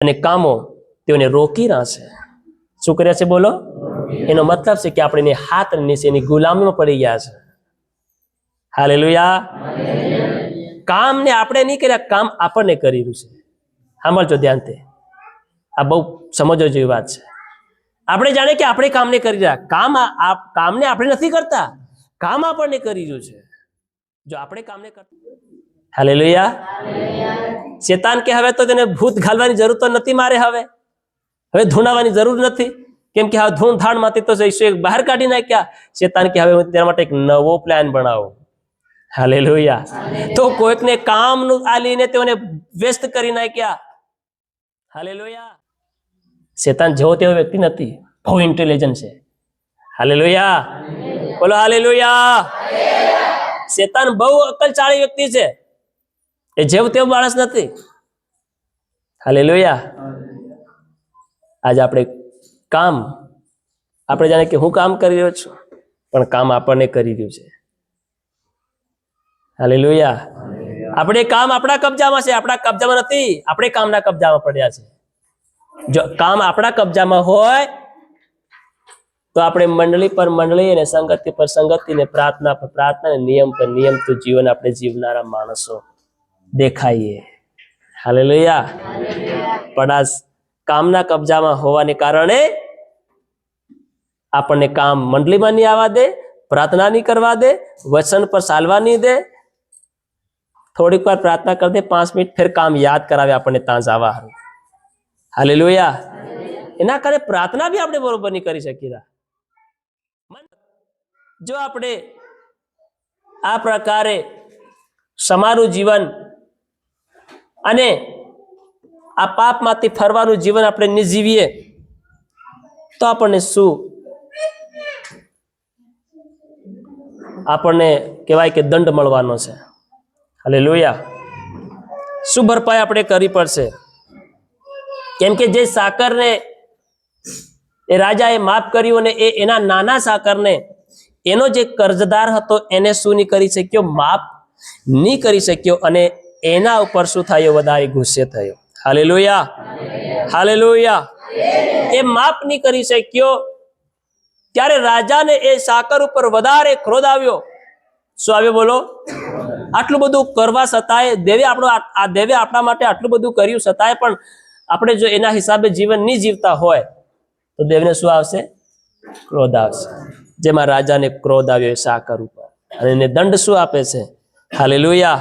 અને કામો તેઓને રોકી રહ્યા છે. શું કર્યા છે બોલો? એનો મતલબ છે કે આપણે એની હાથ નીચે એની ગુલામીમાં પડી ગયા છે. હાલેલુયા. કામ ને આપણે નહીં કર્યા, કામ આપણને કરી રહ્યું છે. સાંભળજો ધ્યાનથી, આ બહુ સમજવા જેવી વાત છે. આપણે જાણે કે આપણે કામને કરી રહ્યા, કામને આપણે નથી કરતા, કામ આપણને કરી રહ્યું છે. જો આપણે કામને કરતા, હાલેલુયા. શેતાન કે હવે તો તેને ભૂત ઘાલવાની જરૂર તો નથી મારે, હવે ધૂણાવવાની જરૂર નથી, કેમ કે હવે ધૂણ ધાણ માંથી તો બહાર કાઢી નાખ્યા. શેતાન કે હવે તેના માટે એક નવો પ્લાન બનાવો. હાલેલુયા. તો કોઈકને કામનું આલીને તેઓને વ્યસ્ત કરી નાખ્યા. હાલેલુયા. શેતાન જેવો તેવો વ્યક્તિ નથી, બહુ ઇન્ટેલિજન્ટ છે. હાલેલુયા. બોલો હાલેલુયા. શેતાન બહુ અકલચાળી વ્યક્તિ છે, એ જેવું તેવું માણસ નથી. હાલેલુયા. આજે આપણે કામ, આપણે જાણે કે હું કામ કરી રહ્યો છું, પણ કામ આપણને કરી રહ્યું છે. હાલેલુયા. આપણે કામ આપણા કબજામાં છે, આપણા કબજામાં નથી. આપણે કામના કબજામાં પડ્યા છે. જો કામ આપણા કબજામાં હોય તો આપણે મંડળી પર મંડળી અને સંગતિ પર સંગતિ ને પ્રાર્થના પર પ્રાર્થના ને નિયમ પર નિયમ તો જીવન આપણે જીવનારા માણસો દેખાઈએ. હાલેલુયા. પણ આ કામના કબજામાં હોવાને કારણે આપણને કામ મંડળીમાં નહીં આવવા દે, પ્રાર્થના નહીં કરવા દે, વચન પર ચાલવા નહીં દે. થોડીક વાર પ્રાર્થના કરી દે, 5 મિનિટ, ફેર કામ યાદ કરાવે આપણને ત્યાં જવા. હાલેલુયા. એના કારણે પ્રાર્થના બી આપણે બરોબર નહીં કરી શકીએ. જો આપણે આ પ્રકારે સમારું જીવન અને આ પાપમાંથી ફરવાનું જીવન આપણે નહીં જીવીએ તો આપણને શું? આપણને કહેવાય કે દંડ મળવાનો છે. હાલેલુયા. શું ભરપાઈ આપણે કરવી પડશે? કેમ કે જે સાકરને એ રાજાએ માફ કર્યું અને એના નાના સાકરને, એનો જે કર્જદાર હતો, એને શું નહીં કરી શક્યો? માફ નહીં કરી શક્યો, અને એના ઉપર શું થયો? વધારે ગુસ્સે થયો. હાલેલુયા. હાલેલુયા. એ માફ નહીં કરી શક્યો ત્યારે રાજાને એ સાકર ઉપર વધારે ક્રોધ આવ્યો. શું આવ્યો બોલો? આટલું બધું કરવા છતાંય દેવે આપણા માટે આટલું બધું કર્યું છતાંય પણ આપણે જો એના હિસાબે જીવન નહીં જીવતા હોય તો દેવને શું આવશે? ક્રોધ આવશે. જેમાં રાજાને ક્રોધ આવ્યો એ સાકર ઉપર, અને એને દંડ શું આપે છે? હાલેલુયા.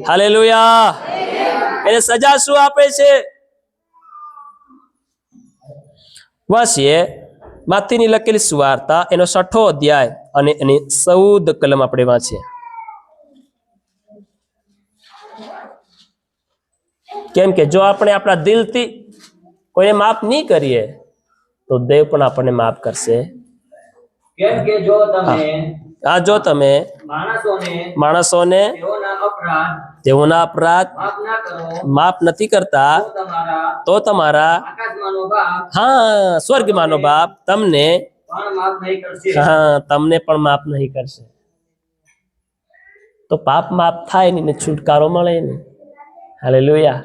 હાલેલુયા. એને સજા શું આપે છે? વાંચીએ માથીની લખેલી સુવાર્તા, એનો 6ઠો અધ્યાય અને એની 14 કલમ આપણે વાંચીએ. કેમ કે જો આપણે આપણા દિલથી કોઈને માફ નહીં કરીએ તો દેવ પણ આપણને માફ કરશે. કેમ કે જો તમે માણસોને તેઓના અપરાધ માફ નથી કરતા તો તમારા સ્વર્ગમાંનો બાપ તમને પણ માફ નહીં કરશે. તો પાપ માફ થાય ને છુટકારો મળે ને. હાલેલુયા.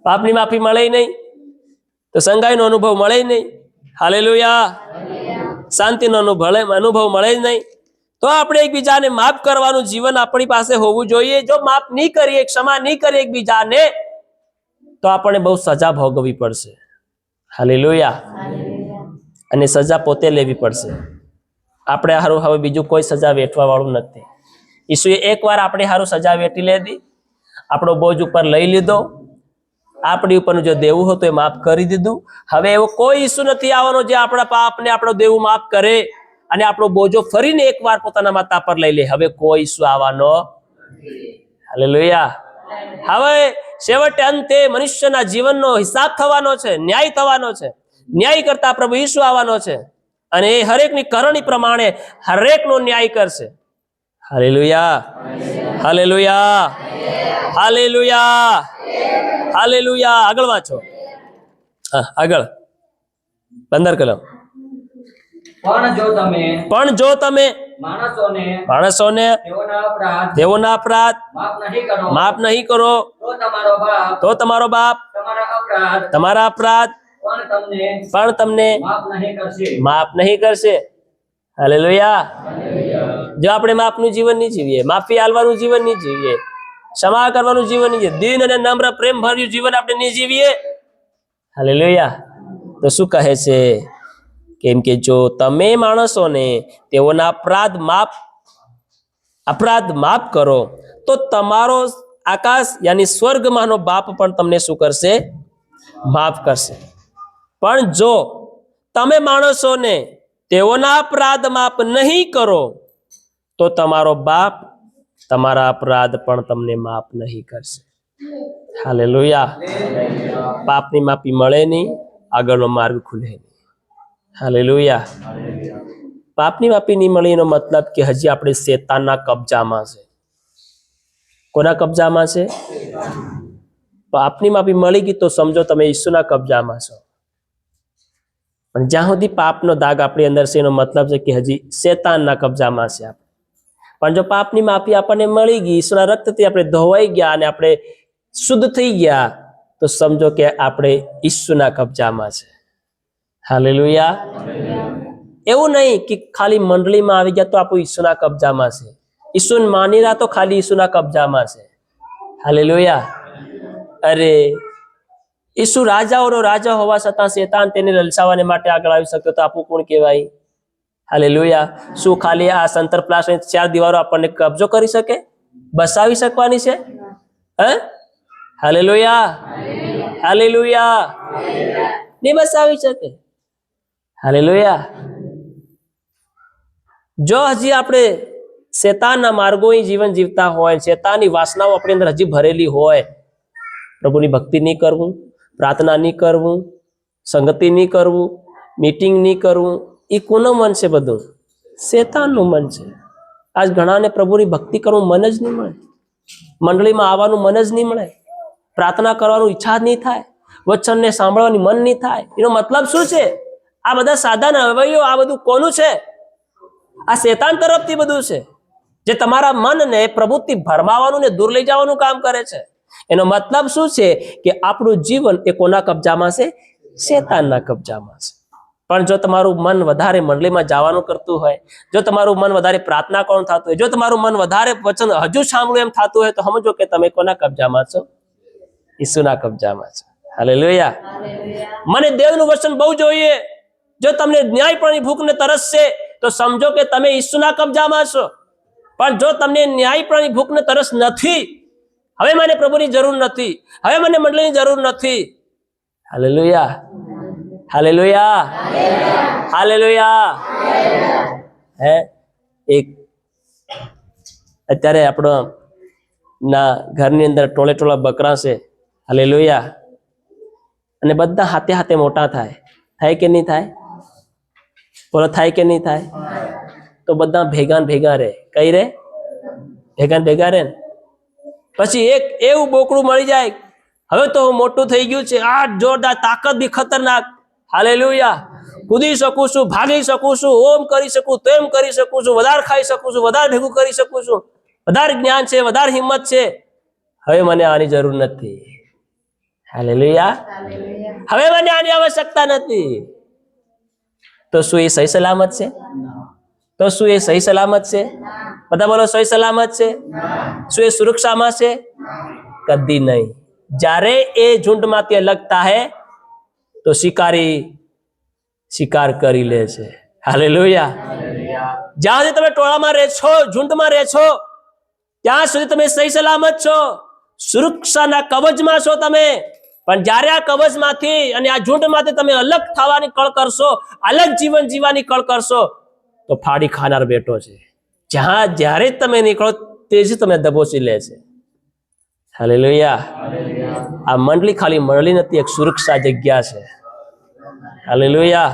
પાપની માફી મળે નહીં તો સંગાઈનો અનુભવ મળે નહીં. હાલેલુયા. શાંતિનો અનુભવ મળે જ નહીં. તો આપણે એકબીજાને માફ કરવાનું જીવન આપણી પાસે હોવું જોઈએ. જો માફ નહીં કરીએ, ક્ષમા નહીં કરીએ એકબીજાને, તો આપણને બહુ સજા ભોગવવી પડશે. હાલેલુયા. અને સજા પોતે લેવી પડશે. આપણે હારું હવે બીજું કોઈ સજા વેઠવા વાળું નથી. ઈસુએ એકવાર આપણે હારું સજા વેઠી લીધી, આપણો બોજ ઉપર લઈ લીધો, આપણી ઉપરનું જે દેવું હતું એ માફ કરી દીધું. હવે એવો કોઈ ઈસુ નથી આવવાનો જે આપણા પાપને આપણો દેવું માફ કરે અને આપણો બોજો ફરીને એકવાર પોતાના માથા પર લઈ લે. હવે કોઈ ઈસુ આવવાનો. હાલેલુયા. હવે છેવટે અંતે મનુષ્યના જીવનનો હિસાબ થવાનો છે, ન્યાય થવાનો છે. ન્યાય કરતા પ્રભુ ઈસુ આવવાનો છે અને એ હરેકની કરણી પ્રમાણે હરેકનો ન્યાય કરશે. હાલેલુયા. હાલેલુયા. હાલેલુયા. હાલેલુયા. આગળ વાંચો. આગળ 15 કલમ. પણ જો તમે માણસોને તેઓના અપરાધ માફ નહીં કરો તો તમારો બાપ તમારા અપરાધ પણ તમને માફ નહીં કરશે. માફ નહીં કરશે. હાલેલુયા. જો આપણે માફનું જીવન નહીં જીવીએ, માફી આલવાનું જીવન નહીં જીવીએ, ક્ષમા કરવાનું જીવન નહીં જીવીએ, દીન અને નમ્ર પ્રેમ ભર્યું જીવન આપણે નહીં જીવીએ, હાલેલુયા, તો શું કહે છે? કેમ કે જો તમે માણસોને તેઓના અપરાધ માફ કરો તો તમારો આકાશ યાની સ્વર્ગમાંનો બાપ પણ તમને શું કરશે? માફ કરશે. પણ જો તમે માણસોને તેઓના અપરાધ માફ નહીં કરો તો તમારો બાપ તમારા અપરાધ પણ તમને માફ નહીં કરશે. હાલેલુયા. પાપની માફી મળે નહીં, આગળનો માર્ગ ખુલે નહીં. હાલેલુયા. પાપની માફી નહીં મળી એનો મતલબ કે હજી આપણે શેતાનના કબજામાં છે. કોના કબજામાં છે? પાપની માફી મળી ગઈ તો સમજો તમે ઈસુના કબજામાં છો. પણ જ્યાં સુધી પાપનો દાગ આપણી અંદર છે એનો મતલબ છે કે હજી શેતાનના કબજામાં છે આપણે. પણ જો પાપની માફી આપણને મળી ગઈ, ઈસુના રક્તથી આપણે ધોવાઈ ગયા અને આપણે શુદ્ધ થઈ ગયા તો સમજો કે આપણે ઈસુના કબજામાં છે. હાલેલુયા. એવું નહીં કે ખાલી મંડળીમાં આવી ગયા તો આપણું ઈસુના કબજામાં છે. ઈસુને માની રહ્યા તો ખાલી ઈસુના કબજામાં છે. હાલેલુયા. અરે ઈસુ રાજાઓનો રાજા હોવા છતાં શેતાન તેને લલચાવવાને માટે આગળ આવી શક્યો તો આપણું કોણ કહેવાય? હાલેલુયા. શું ખાલી આ સંતર પ્લાસની 4 દીવારો આપણને કબજો કરી શકે, બસાવી શકવાની છે? હે? હાલેલુયા. હાલેલુયા. નહીં બસાવી શકે. હાલેલુયા. જો હજી આપણે શેતાનના માર્ગોએ જીવન જીવતા હોય, શેતાનની વાસનાઓ આપણી અંદર હજી ભરેલી હોય, પ્રભુની ભક્તિ નહીં કરવું, પ્રાર્થના નહીં કરવું, સંગતિ નહીં કરવું, મીટિંગ નહીં કરવું, એ કોનું મન છે? બધું શેતાનનું મન છે. આજ ઘણાને પ્રભુની ભક્તિ કરવું મન જ નહીં મળે, મંડળીમાં આવવાનું મન જ નહીં મળે, પ્રાર્થના કરવાનું ઈચ્છા જ નહીં થાય, વચનને સાંભળવાની મન નહીં થાય. એનો મતલબ શું છે? આ બધા સાધન અવયવો, આ બધું કોનું છે? આ શેતાન તરફથી બધું છે, જે તમારા મનને પ્રભુથી ભરમાવાનું ને દૂર લઈ જવાનું કામ કરે છે. એનો મતલબ શું છે? કે આપણું જીવન એ કોના કબજામાં છે? શેતાનના કબજામાં છે. પણ જો તમારું મન વધારે મંડળીમાં જવાનું કરતું હોય, જો તમારું મન વધારે પ્રાર્થના કરવાનું થતું હોય, જો તમારું મન વધારે વચન હજુ સાંભળવું એમ થતું હોય તો સમજો કે તમે કોના કબજામાં છો? ઈસુના કબજામાં છો. હાલેલુયા. મને દેવનું વચન બહુ જોઈએ. જો તમને ન્યાયપણની ભૂખ ને તરસ છે તો સમજો કે તમે ઈસુના કબજામાં છો. પણ જો તમને ન્યાયપણની ભૂખ ને તરસ નથી, હવે મને પ્રભુની જરૂર નથી, હવે મને મંડળીની જરૂર નથી. હાલેલુયા. હાલેલુયા. હાલેલુયા. હે એક અત્યારે આપણો ના ઘરની અંદર ટોળા બકરા છે. હાલેલુયા. અને બધા હાથે હાથે મોટા થાય કે નહીં થાય? બોલો, થાય કે નહીં થાય? તો બધા ભેગા રહે. કઈ રે? ભેગા રહે ને પછી એક એવું બોકડું મળી જાય, હવે તો હું મોટું થઈ ગયું છે, આ જોરદાર, તાકાત બી ખતરનાક. હાલેલુયા. કૂદી શકું છું, ભાગી શકું છું, ઓમ કરી શકું, તેમ કરી શકું છું, વધારે ખાઈ શકું છું, વધારે ભેગું કરી શકું છું, વધારે જ્ઞાન છે, વધારે હિંમત છે, હવે મને આની જરૂર નથી. હાલેલુયા. હવે મને આની આવશ્યકતા નથી. તો શું એ સહી સલામત છે? તો શું એ સહી સલામત છે? બધા બોલો, સહી સલામત છે? શું એ સુરક્ષામાં છે? કદી નહીં. જ્યારે એ ઝુંડમાંથી અલગ થાય તો શિકાર કરી લે છે. હાલેલુયા. જ્યાં સુધી તમે ટોળામાં રહે છો, ઝુંડમાં રહે છો, ત્યાં સુધી તમે સહી સલામત છો, સુરક્ષાના કવચમાં છો તમે. પણ જ્યારે આ કવચમાંથી અને આ ઝુંડમાંથી તમે અલગ થવાની કળ કરશો, અલગ જીવન જીવવાની કળ કરશો તો ફાડી ખાનાર બેઠો છે. જ્યારે તમે નીકળો તે જ તમે દબોચી લે છે. હાલેલુયા. આ મંડળી ખાલી મંડળી નથી, એક સુરક્ષા જગ્યા છે. હાલેલુયા.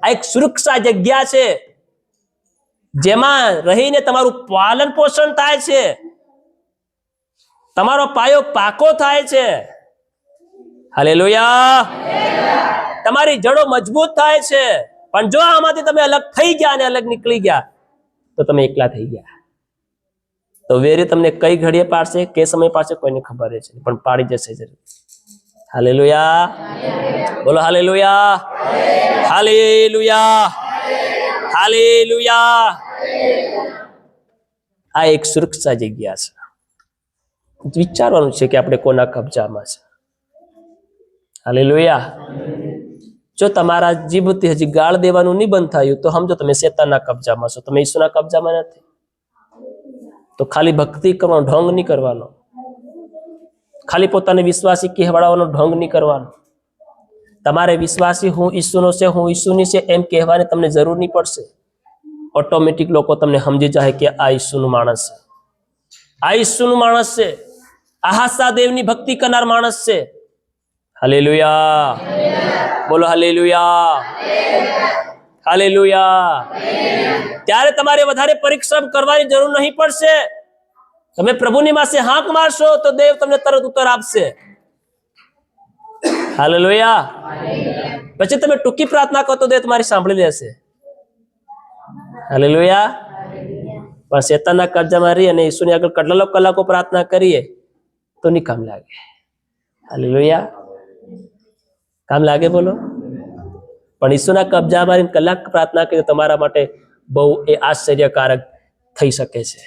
આ એક સુરક્ષા જગ્યા છે જેમાં રહીને તમારું પાલન પોષણ થાય છે, તમારો પાયો પાકો થાય છે. હાલેલુયા. તમારી જડો મજબૂત થાય છે. પણ જો આમાંથી તમે અલગ થઈ ગયા અને અલગ નીકળી ગયા તો તમે એકલા થઈ ગયા. તો વેરી તમને કઈ ઘડીએ પાડશે, કે સમય પાડશે, કોઈને ખબર છે, પણ પાડી જશે જરૂર. હાલેલુયા, બોલો હાલેલુયા, હાલેલુયા, હાલેલુયા. આ એક સુરક્ષા જગ્યા છે. વિચારવાનું છે કે આપણે કોના કબજામાં છે. હાલેલુયા. જો તમારા જીભથી હજી ગાળ દેવાનું નહીં બંધ થયું તો સમજો તમે શેતાનના કબજામાં છો, તમે ઈસુના કબજામાં નથી. તો ખાલી ભક્તિ કરવાનો ઢોંગ નહીં કરવાનો, ખાલી પોતાને વિશ્વાસી કહેવાડવાનો ઢોંગ નહીં કરવાનો. તમારે વિશ્વાસી હું ઈસુનો છે, હું ઈસુની છે એમ કહેવાની તમને જરૂર નહીં પડશે. ઓટોમેટિક લોકો તમને સમજી જાય કે આ ઈસુનું માણસ છે, આ ઈસુનું માણસ છે, આ હાસાદેવની ભક્તિ કરનાર માણસ છે. હાલેલુયા, બોલો હાલેલુયા, હાલેલુયા. ત્યારે તમારે વધારે પરિશ્રમ કરવાની જરૂર નહીં પડશે. તમે પ્રભુની પાસે હાંક મારશો તો દેવ તમને તરત ઉત્તર આપશે. હાલેલુયા. પછી તમે ટૂંકી પ્રાર્થના કરો તો દેવ તમારી સાંભળી લેશે. હાલેલુયા. પણ શેતાનના કબજામાં રહી અને ઈસુની આગળ કેટલા કલાકો પ્રાર્થના કરીએ તો નહીં કામ લાગે. હાલેલુયા. કામ લાગે બોલો? પણ ઈસુના કબજામાં રહીને કલાક પ્રાર્થના કરી તમારા માટે બહુ એ આશ્ચર્યકારક થઈ શકે છે.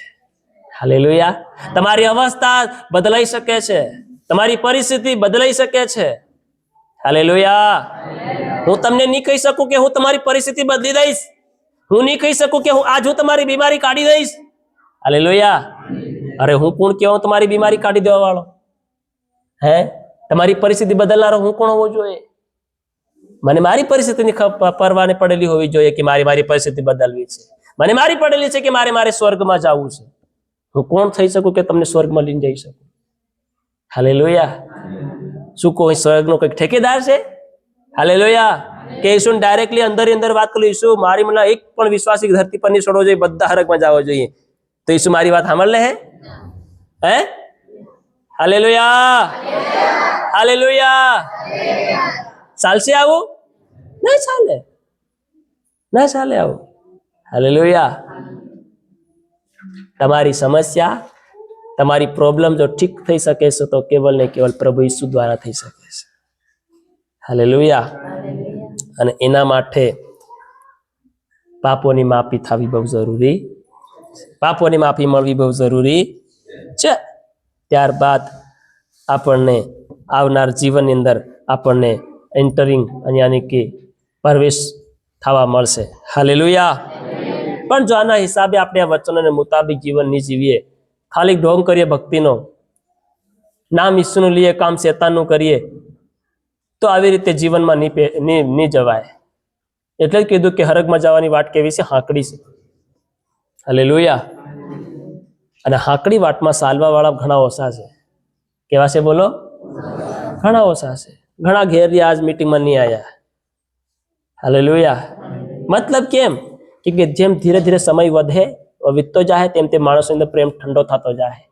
હાલેલુયા. તમારી અવસ્થા બદલાઈ શકે છે, તમારી પરિસ્થિતિ બદલાઈ શકે છે. હાલેલુયા. હું તમને નહીં કહી શકું કે હું તમારી પરિસ્થિતિ બદલી દઈશ. હું નહીં કહી શકું કે હું તમારી બીમારી કાઢી દઈશ. હાલેલુયા. અરે હું કોણ કે હું તમારી બીમારી કાઢી દેવા વાળો? હે, તમારી પરિસ્થિતિ બદલનારો હું કોણ હોવો જોઈએ? મને મારી પરિસ્થિતિની પરવાને પડેલી હોવી જોઈએ કે મારી પરિસ્થિતિ બદલવી છે. મને મારી પડેલી છે કે મારે સ્વર્ગમાં જવું છે. હું કોણ થઈ શકું કે તમને સ્વર્ગમાં લઈને જઈ શકું? હાલેલુયા. શું કોઈ સ્વર્ગનો કંઈક ઠેકેદાર છે? હાલેલુયા. કે ઈસુ ડાયરેક્ટલી અંદર વાત કરી, ઈસુ મારી મને એક પણ વિશ્વાસી ધરતી પર નહીં છોડવો જોઈએ, બધા હરકમાં જવો જોઈએ. તો ઈસુ મારી વાત સાંભળ લે? હે? Hallelujah, hallelujah. ચાલશે આવું? ના ચાલે, ના ચાલે આવું. હાલેલુયા. તમારી સમસ્યા, તમારી પ્રોબ્લેમ જો ઠીક થઈ શકે છે તો કેવલ ને કેવલ પ્રભુ ઈસુ દ્વારા થઈ શકે છે. હાલેલુયા. અને એના માટે પાપોની માફી થવી બહુ જરૂરી, પાપોની માફી મળવી બહુ જરૂરી છે. ત્યારબાદ આપણને આવનાર જીવનની અંદર આપણને એન્ટરિંગ યાની કે પ્રવેશ થવા મળશે. હાલેલુયા. પણ જો આના હિસાબે આપણે આ વચનોને મુતાબિક જીવન નહીં જીવીએ, ખાલી ઢોંગ કરીએ ભક્તિનો, નામ ઈસુનું લઈએ, કામ શેતાનનું કરીએ, તો આવી રીતે જીવનમાં નહીં જવાય. એટલે જ કીધું કે હરગમાં જવાની વાટ કેવી છે? હાંકડી છે. હાલેલુયા. અને હાંકડી વાટમાં ચાલવા વાળા ઘણા ઓછા છે. કેવા છે બોલો? ઘણા ઓછા છે. ઘણા ઘેર આજ મીટિંગમાં નહીં આવ્યા. હાલેલુયા. મતલબ કેમ કે જેમ ધીરે ધીરે સમય વધે વીતતો જાય તેમ તે માણસની અંદર પ્રેમ ઠંડો થતો જાય.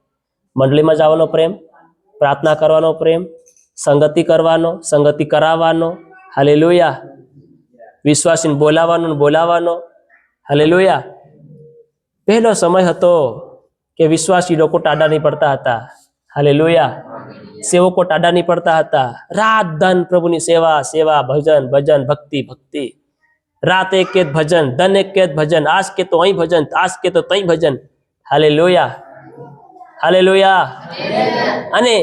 મંડળીમાં જવાનો પ્રેમ, પ્રાર્થના કરવાનો પ્રેમ, સંગતિ કરવાનો, સંગતિ કરાવવાનો. હાલેલુયા. વિશ્વાસીને બોલાવવાનો. હાલેલુયા. પહેલો સમય હતો કે વિશ્વાસી લોકો ટાડા નહીં પડતા હતા. હાલેલુયા. સેવકો ટાડા નહીં પડતા હતા. રાત ધન પ્રભુની સેવા, ભજન, ભક્તિ. રાત એક કે ભજન, ધન એક કે ભજન, આજ કે તો અહીં ભજન, આજ કે તો તઈ ભજન. Hallelujah, hallelujah. અને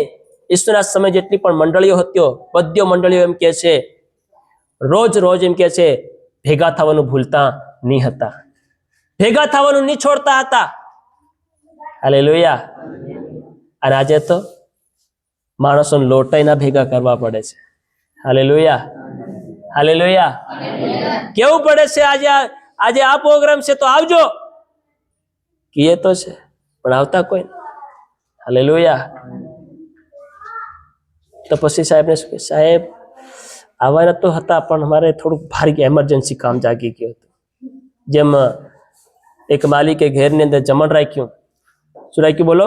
ઈસુના સમય જેટલી પણ મંડળીઓ હતી, બધી મંડળીઓ એમ કે છે, રોજ એમ કે છે, ભેગા થવાનું ભૂલતા નહીં હતા, ભેગા થવાનું નહીં છોડતા હતા. હાલેલુયા. અને આજે તો માણસોને લોટાઈના ભેગા કરવા પડે છે. Hallelujah, hallelujah. કેવું પડે છે? આજે આ પ્રોગ્રામ છે તો આવજો કીએ તો છે, પણ આવતા કોઈ. હાલેલુયા. તો પછી સાહેબને શું કે, સાહેબ આવવાના તો હતા પણ અમારે થોડુંક ભારી એમરજન્સી કામ જાગી ગયું હતું. જેમ એક માલિકે ઘેરની અંદર જમણ રાખ્યું. શું રાખ્યું બોલો?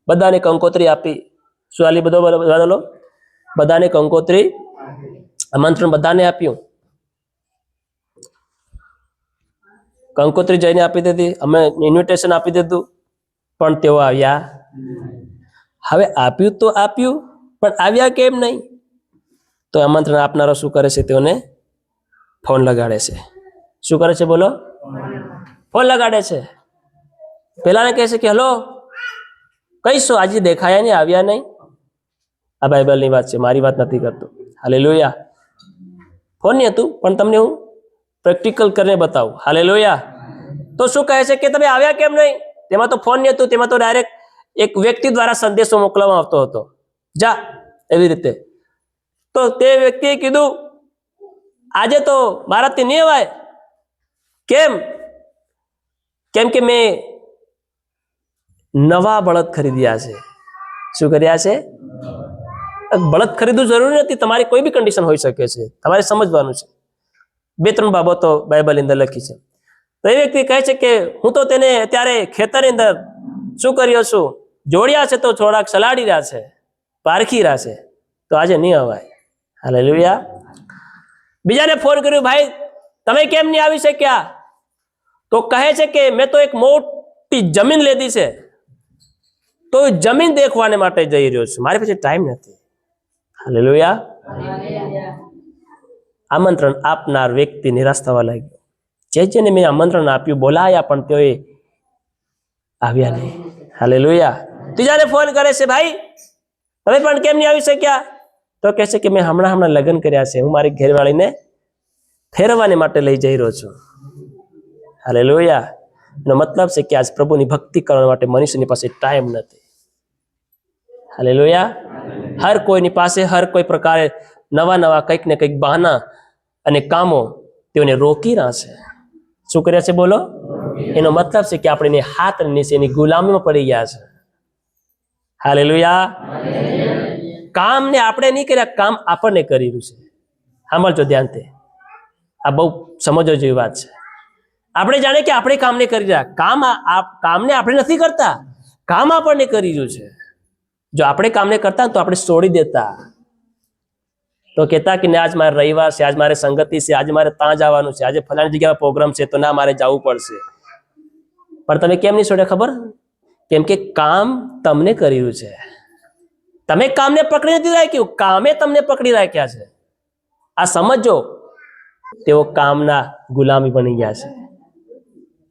બધાને કંકોત્રી આપી. શું આલી? બોલો. બધાને કંકોત્રી, આમંત્રણ બધાને આપ્યું. કંકોત્રી જઈને આપી દીધી, અમે ઇન્વિટેશન આપી દીધું, પણ તેઓ આવ્યા. હવે આપ્યું તો આપ્યું, પણ આવ્યા કેમ નહીં? તો આમંત્રણ આપનારો શું કરે છે? તેઓને ફોન લગાડે છે. શું કરે છે? બોલો. ફોન લગાડે છે. પેલાને કહે છે કે હલો, કહીશો આજે દેખાયા નહીં, આવ્યા નહીં. આ બાઇબલની વાત છે, મારી વાત નથી કરતો. હાલેલુયા. ફોન નહીં હતું, પણ તમને હું પ્રેક્ટિકલ કરીને બતાવું. હાલેલુયા. તો શું કહે છે કે તમે આવ્યા કેમ નહીં? તેમાં તો ફોન નહીં હતું, તેમાં તો ડાયરેક્ટ એક વ્યક્તિ દ્વારા સંદેશો મોકલવામાં આવતો હતો, જા, એવી રીતે. તો તે વ્યક્તિએ કીધું આજે તો મારાથી નહીં અવાય. કેમ? કેમ કે મેં નવા બળદ ખરીદ્યા છે. શું કર્યા છે? બળદ ખરીદવું જરૂરી નથી, તમારી કોઈ બી કન્ડિશન હોઈ શકે છે, તમારે સમજવાનું છે. 2-3 બાબતો બાઇબલની અંદર લખી છે. તો એ વ્યક્તિ કહે છે કે હું તો તેને અત્યારે ખેતરની અંદર શું કર્યો છું, જોડ્યા છે, તો થોડાક સલાડી રહ્યા છે, પારખી રહ્યા છે, તો આજે નહીં અવાય. હાલેલુયા. બીજાને ફોન કર્યો, ભાઈ તમે કેમ નહીં આવી શક્યા? તો કહે છે કે મેં તો એક મોટી જમીન લીધી છે, તો જમીન દેખવાને માટે જઈ રહ્યો છું, મારી પાસે ટાઈમ નથી. હાલેલુયા. આમંત્રણ આપનાર વ્યક્તિ નિરાશ થવા લાગ્યો. જેને મેં આમંત્રણ આપ્યું, બોલાયા, પણ તેઓએ આવ્યા નહીં. હાલેલુયા. ત્રીજાને ફોન કરે છે, ભાઈ તમે પણ કેમ નહીં આવી શક્યા? તો કહે છે કે મેં હમણાં લગ્ન કર્યા છે, હું મારી ઘરવાળીને ફેરવવાને માટે લઈ જઈ રહ્યો છું. હાલેલુયા. એનો મતલબ છે કે આજ પ્રભુની ભક્તિ કરવા માટે મનુષ્યની પાસે ટાઈમ નથી. હાલેલુયા. હર કોઈની પાસે હર કોઈ પ્રકારે નવા કંઈક ને કંઈક બહાના અને કામો તેઓને રોકી રહ્યા છે. શું કર્યા છે? બોલો. એનો મતલબ છે કે આપણે હાથ નીચે એની ગુલામીમાં પડી ગયા છે. હાલેલુયા. કામને આપણે નહીં કર્યા, કામ આપણને કરી રહ્યું છે. સાંભળજો ધ્યાનથી, આ બહુ સમજવા જેવી વાત છે. આપણે જાણે કે આપણે કામને કરી રહ્યા, કામને આપણે નથી કરતા, કામ આપણને કરી રહ્યું છે. જો આપણે કામને કરતા તો આપણે છોડી દેતા, તો કહેતા કે આજ મારે રવિવાર છે, આજ મારે સંગતિ છે, આજે મારે ત્યાં જવાનું છે, આજે ફલાણી જગ્યામાં પ્રોગ્રામ છે, તો ના મારે જવું પડશે. પણ તમે કેમ નહીં છોડ્યા ખબર? કેમ કે કામ તમને કરી રહ્યું છે. તમે કામને પકડી નથી રાખ્યું, કામે તમને પકડી રાખ્યા છે. આ સમજો. તેઓ કામના ગુલામી બની ગયા છે.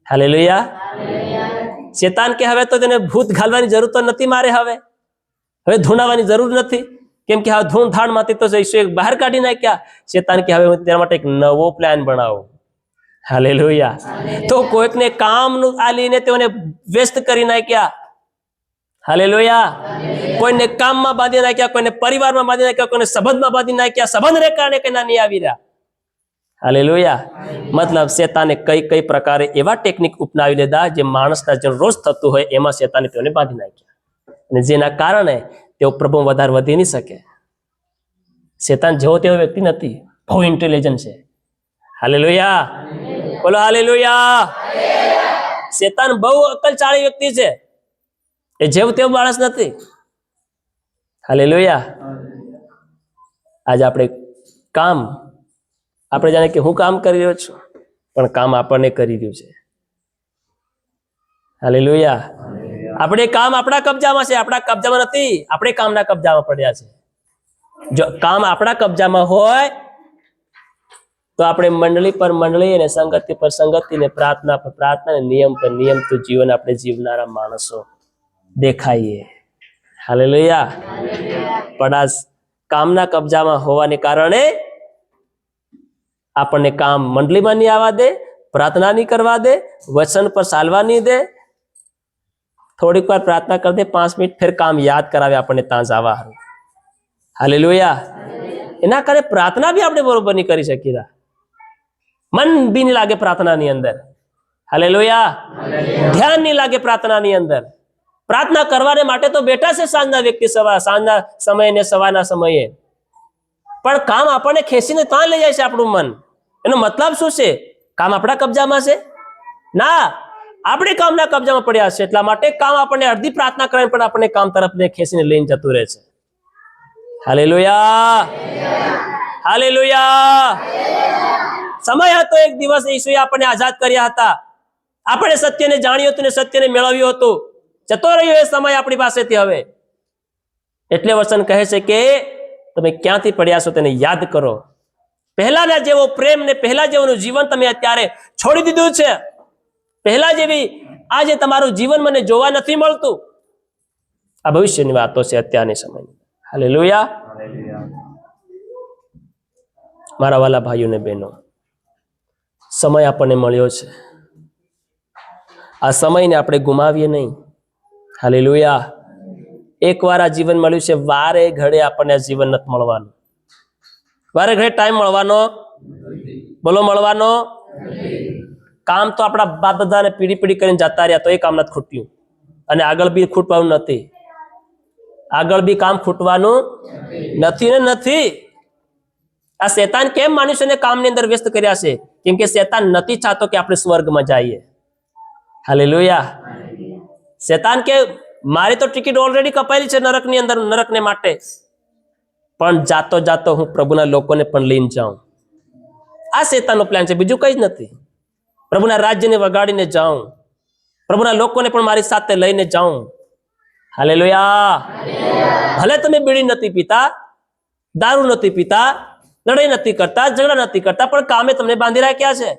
હાલેલુયા. શેતાન કે હવે તો તેને ભૂત ઘાલવાની જરૂર તો નથી મારે, હવે ધૂણાવાની જરૂર નથી, કેમ કે હવે ધૂણ ધાણમાંથી તો બહાર કાઢી નાખ્યા. શેતાન કે હવે હું તેના માટે એક નવો પ્લાન બનાવું. હાલેલુયા. તો કોઈકને કામનું આલીને તેઓને વ્યસ્ત કરી નાખ્યા. હાલેલુયા. કોઈને કામમાં બાંધી નાખ્યા, કોઈને પરિવારમાં બાંધી નાખ્યા, કોઈને સંબંધમાં બાંધી નાખ્યા, સંબંધને કારણે કઈ ના નહીં આવી રહ્યા. હાલેલુયા. મતલબ શેતાને કઈ પ્રકારે એવા ટેકનિક અપનાવી લીધા જે માણસના જે રોજ થતું હોય એમાં શેતાને તેઓને બાંધી નાખ્યા, અને જેના કારણે તેઓ પ્રભુ વધારે વધી નહીં શકે. શેતાન જેવો તેવો વ્યક્તિ નથી, બહુ ઇન્ટેલિજન્ટ છે. હાલેલુયા. બોલો હાલેલુયા. શેતાન બહુ અક્કલશાળી વ્યક્તિ છે, એ જેવું તેવું માણસ નથી. હાલેલુયા. આજે આપણે જાણે કે હું કામ કરી રહ્યો છું, પણ કામ આપણને કરી રહ્યું છે. હાલેલુયા. આપણે કામ આપણા કબજામાં છે, આપણા કબજામાં નથી, આપણે કામના કબજામાં પડ્યા છે. જો કામ આપણા કબજામાં હોય તો આપણે મંડળી પર મંડળી અને સંગતિ પર સંગતિ ને પ્રાર્થના પર પ્રાર્થના અને નિયમ પર નિયમ તો જીવન આપણે જીવનારા માણસો દેખાઈએ. હાલેલુયા. પણ આ કામના કબજામાં હોવાને કારણે આપણને કામ મંડળીમાં નહીં આવવા દે, પ્રાર્થના નહીં કરવા દે, વચન પર ચાલવા નહીં દે. થોડીક વાર પ્રાર્થના કરી દે, 5 મિનિટ, ફેર કામ યાદ કરાવે આપણને ત્યાં જવા. હાલેલુયા. એના કારણે પ્રાર્થના બી આપણે બરોબર નહીં કરી શકીએ, મન બી નહીં લાગે પ્રાર્થનાની અંદર. હાલેલુયા. ધ્યાન નહીં લાગે પ્રાર્થનાની અંદર. પ્રાર્થના કરવાને માટે તો બેઠા છે સાંજના વ્યક્તિ, સાંજના સમયે ને સવારના સમયે, પણ કામ આપણને ખેંચીને ત્યાં લઈ જાય છે આપણું મન. એનો મતલબ શું છે? કામ આપણા કબજામાં છે? ના, આપણે કામના કબજામાં પડ્યા છે. એટલા માટે કામ આપણને અડધી પ્રાર્થના કરે પણ આપણને કામ તરફ ખેંચીને લઈને જતું રહે છે. હાલેલુયા. હાલેલુયા. સમય હતો એક દિવસ ઈસુએ આપણને આઝાદ કર્યા હતા. આપણે સત્યને જાણ્યું હતું ને સત્યને મેળવ્યું હતું. જતો રહ્યો એ સમય આપણી પાસેથી. હવે એટલે વચન કહે છે કે તમે ક્યાંથી પડ્યા છો તેને યાદ કરો. પહેલાના જેવો પ્રેમ ને પહેલા જેવું જીવન તમે અત્યારે છોડી દીધું છે. પહેલા જેવી આજે તમારું જીવન મને જોવા નથી મળતું. આ ભવિષ્યની વાતો છે અત્યારની સમયની. હાલેલુયા. મારા વાલા ભાઈઓ ને બહેનો, સમય આપણને મળ્યો છે. આ સમયને આપણે ગુમાવીએ નહીં. હાલેલુયા. એકવાર આ જીવન મળ્યું છે, વારે ઘડે આપણને આ જીવન નથી મળવાનું. વારે ઘડે ટાઈમ મળવાનો, બોલો મળવાનો. કામ તો આપણા બાપ દાદાને પીડી પીડી કરીને જતા રહ્યા, તો એ કામ નથી ખૂટ્યું, અને આગળ બી ખૂટવાનું નથી. આગળ બી કામ ખૂટવાનું નથી ને નથી. આ શેતાન કેમ મનુષ્યને કામની અંદર વ્યસ્ત કર્યા છે? કેમ કે શેતાન નથી ચાહતો કે આપણે સ્વર્ગમાં જઈએ. હાલેલુયા. શેતાન કે મારી તો ટિકિટ ઓલરેડી કપાયેલી છે નરકની અંદર, નરકને માટે, પણ જાતો જાતો હું પ્રભુના લોકોને પણ લઈને જાઉં. આ શેતાનનો પ્લાન છે, બીજું કઈ જ નથી. પ્રભુના રાજ્યને વગાડીને જાઉં, પ્રભુના લોકોને પણ મારી સાથે લઈને જાઉં. હાલેલુયા. ભલે તમે બીડી નથી પીતા, દારૂ નથી પીતા, લડાઈ નથી કરતા, ઝઘડા નથી કરતા, પણ કામે તમને બાંધી રાખ્યા છે,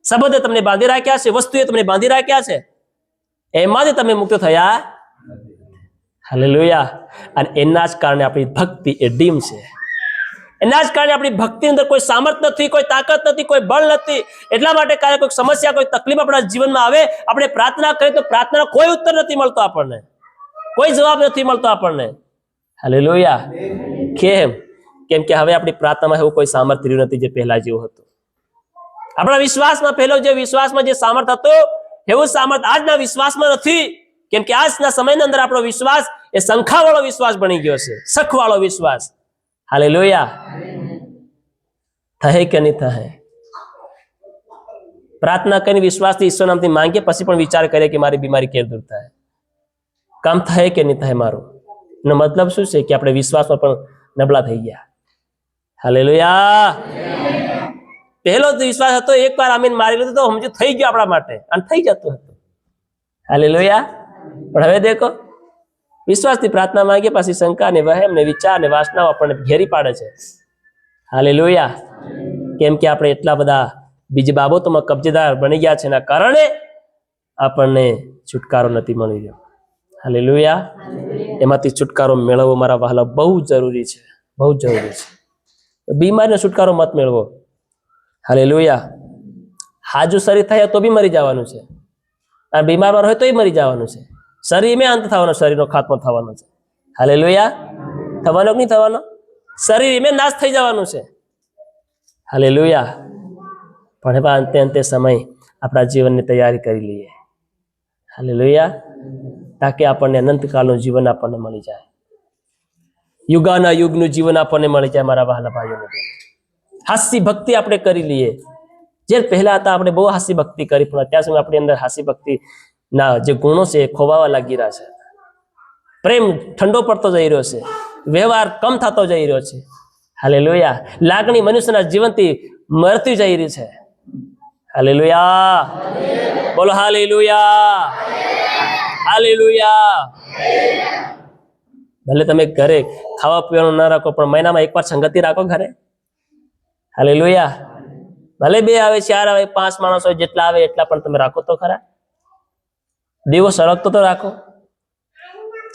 સંબંધે તમને બાંધી રાખ્યા છે, વસ્તુએ તમને બાંધી રાખ્યા છે, એમાંથી તમે મુક્ત થયા. હાલેલુયા. અને એના જ કારણે આપણી ભક્તિ એ ડીમ છે. એના જ કારણે આપણી ભક્તિની અંદર કોઈ સામર્થ્ય નથી, કોઈ તાકાત નથી, કોઈ બળ નથી. એટલા માટે ક્યારે કોઈ સમસ્યા, કોઈ તકલીફ આપણા જીવનમાં આવે, આપણે પ્રાર્થના કરીએ તો પ્રાર્થનાનો કોઈ ઉત્તર નથી મળતો આપણને, કોઈ જવાબ નથી મળતો આપણને. હાલેલુયા. કેમ? કેમ કે હવે આપણી પ્રાર્થનામાં એવું કોઈ સામર્થ્ય રહ્યું નથી જે પહેલા જેવું હતું. આપણા વિશ્વાસમાં પહેલો જે વિશ્વાસમાં જે સામર્થ્ય હતો, એવું સામર્થ્ય આજના વિશ્વાસમાં નથી. કેમ કે આજના સમયની અંદર આપણો વિશ્વાસ એ શંખાવાળો વિશ્વાસ બની ગયો છે, શખવાળો વિશ્વાસ. હાલેલુયા. થાય કે નહીં થાય? પ્રાર્થના કરીને વિશ્વાસથી ઈશ્વર નામથી માંગીએ, પછી પણ વિચાર કરીએ કે મારી બીમારી કેવી દૂર થાય. કામ થાય કે નહીં થાય મારું? એનો મતલબ શું છે? કે આપણે વિશ્વાસમાં પણ નબળા થઈ ગયા. હાલેલુયા. પહેલો વિશ્વાસ હતો, એકવાર આમીન મારી લીધું તો સમજ થઈ ગયો આપણા માટે, અને થઈ જતું હતું. હાલેલુયા. પણ હવે દેખો, વિશ્વાસથી પ્રાર્થના માંગીએ, પાછી શંકા ને વહેમ ને વિચાર ને વાસનાઓ આપણને ઘેરી પાડે છે. હાલેલુયા. કેમ કે આપણે એટલા બધા બીજી બાબતોમાં કબજેદાર બની ગયા છે, એના કારણે આપણને છુટકારો નથી મળી રહ્યો. હાલેલુયા. એમાંથી છુટકારો મેળવવો મારા વહાલા બહુ જરૂરી છે, બહુ જરૂરી છે. બીમારીનો છુટકારો મત મેળવો. હાલેલુયા. હાજુ શરીર થાય તો બી મરી જવાનું છે, અને બીમાર હોય તો મરી જવાનું છે. શરીરમાં અંત થવાનો, શરીરનો ખાત્મો થવાનો છે. હાલેલુયા. થવાનો કે નહીં થવાનો? શરીરમાં નાશ થઈ જવાનું છે. હાલેલુયા. પણ એવા અંતે અંતે સમય આપણા જીવનની તૈયારી કરી લઈએ. હાલેલુયા. તાકે આપણને અનંતકાળનું જીવન આપણને મળી જાય, યુગાના યુગનું જીવન આપણને મળી જાય. મારા વહાલા ભાઈઓને હાસ્ય ભક્તિ આપણે કરી લઈએ. જે પહેલા હતા આપણે બહુ હાસ્ય ભક્તિ કરી, પણ અત્યાર સુધી આપણી અંદર હાસ્ય ભક્તિ ના જે ગુણો છે એ ખોવાવા લાગી રહ્યા છે. પ્રેમ ઠંડો પડતો જઈ રહ્યો છે, વ્યવહાર કમ થતો જઈ રહ્યો છે. હાલેલુયા. લાગણી મનુષ્યના જીવનથી મરતી જઈ રહી છે. હાલેલુયા. બોલો હાલેલુયા. હાલેલુયા. ભલે તમે ઘરે ખાવા પીવાનું ના રાખો, પણ મહિનામાં એકવાર સંગતિ રાખો ઘરે. હાલેલુયા. ભલે 2 આવે, 4 આવે, 5 માણસો જેટલા આવે એટલા પણ તમે રાખો તો ખરા. દીવો સળગતો તો રાખો.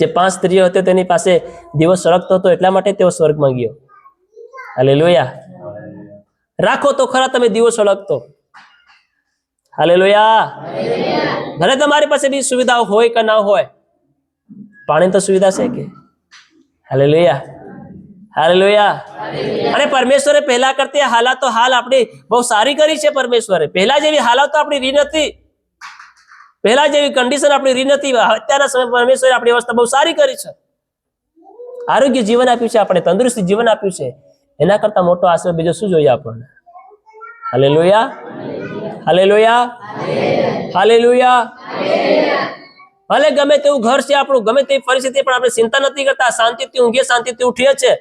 જે 5 સ્ત્રીઓ હતી તેની પાસે દીવો સળગતો હતો, એટલા માટે તેઓ સ્વર્ગમાં ગયો. હાલેલુયા. રાખો તો ખરા તમે દીવો સળગતો. હાલેલુયા. ભલે તમારી પાસે બી સુવિધાઓ હોય કે ના હોય, પાણી તો સુવિધા છે કે? હાલેલુયા. હાલેલુયા. અને પરમેશ્વરે પહેલા કરતી હાલાતો હાલ આપણી બહુ સારી કરી છે. પરમેશ્વરે પહેલા જેવી હાલાતો આપણી રી નથી, પહેલા જેવી કન્ડિશન આપણી રી નથી. અત્યારના સમય પરમેશ્વરે આપણી અવસ્થા બહુ સારી કરી છે. આરોગ્ય જીવન આપ્યું છે, આપણે તંદુરસ્તી જીવન આપ્યું છે. એના કરતા મોટો આશીર્વાદ બીજો શું જોઈએ આપણને? હાલેલુયા. હાલેલુયા. હાલેલુયા. ભલે ગમે તેવું ઘર છે આપણું, ગમે તેવી પરિસ્થિતિ, પણ આપણે ચિંતા નથી કરતા. શાંતિથી ઊંઘીએ, શાંતિથી ઉઠીએ છે.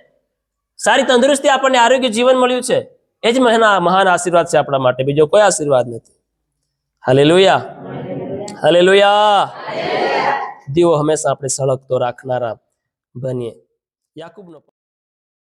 સારી તંદુરસ્તી આપણને આરોગ્ય જીવન મળ્યું છે. એ જ મહાન આશીર્વાદ છે આપણા માટે, બીજો કોઈ આશીર્વાદ નથી. હાલેલુયા. હાલેલુયા. દીવો હંમેશા આપણે સળગતો રાખનારા બનીએ. યાકૂબનો